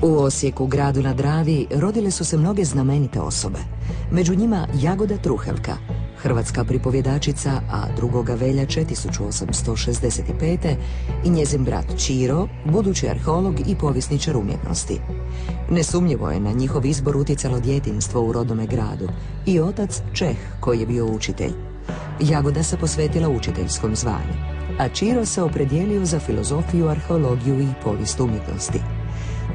U Osijeku, gradu na Dravi, rodile su se mnoge znamenite osobe. Među njima Jagoda Truhelka, hrvatska pripovjedačica, a 2. veljače 1865. i njezin brat Ćiro, budući arheolog i povjesničar umjetnosti. Nesumnjivo je na njihov izbor utjecalo djetinjstvo u rodnome gradu i otac Čeh koji je bio učitelj. Jagoda se posvetila učiteljskom zvanju, a Ćiro se opredijelio za filozofiju, arheologiju i povijest umjetnosti.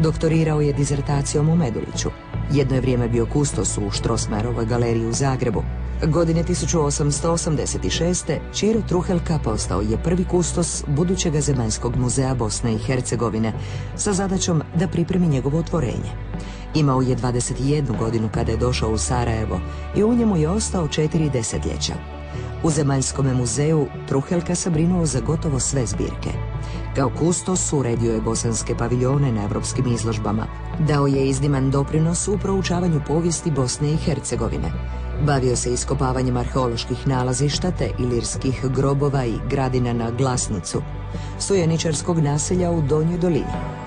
Doktorirao je dizertacijom u Meduliću. Jedno je vrijeme bio kustos u Strossmayerovoj galeriji u Zagrebu. Godine 1886. Ćiro Truhelka postao je prvi kustos budućega Zemaljskog muzeja Bosne i Hercegovine sa zadaćom da pripremi njegovo otvorenje. Imao je 21 godinu kada je došao u Sarajevo i u njemu je ostao 4 desetljeća. U Zemaljskom muzeju Truhelka se brinuo za gotovo sve zbirke. Kao kustos uredio je bosanske paviljone na evropskim izložbama. Dao je izniman doprinos u proučavanju povijesti Bosne i Hercegovine. Bavio se iskopavanjem arheoloških nalazišta te ilirskih grobova i gradina na Glasnicu, stojaničarskog naselja u Donjoj dolini.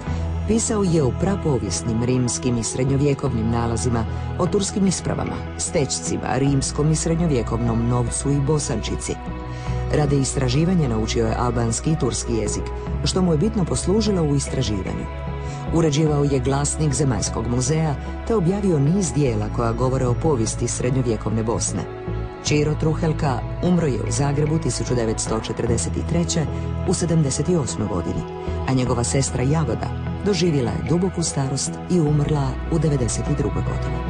Pisao je o prapovijesnim rimskim i srednjovjekovnim nalazima, o turskim ispravama, stečcima, rimskom i srednjovjekovnom novcu i bosančici. Radi istraživanja naučio je albanski i turski jezik, što mu je bitno poslužilo u istraživanju. Uređivao je glasnik Zemaljskog muzeja te objavio niz dijela koja govore o povijesti srednjovjekovne Bosne. Ćiro Truhelka umro je u Zagrebu 1943. u 78. godini, a njegova sestra Jagoda doživjela je duboku starost i umrla u 92. godini.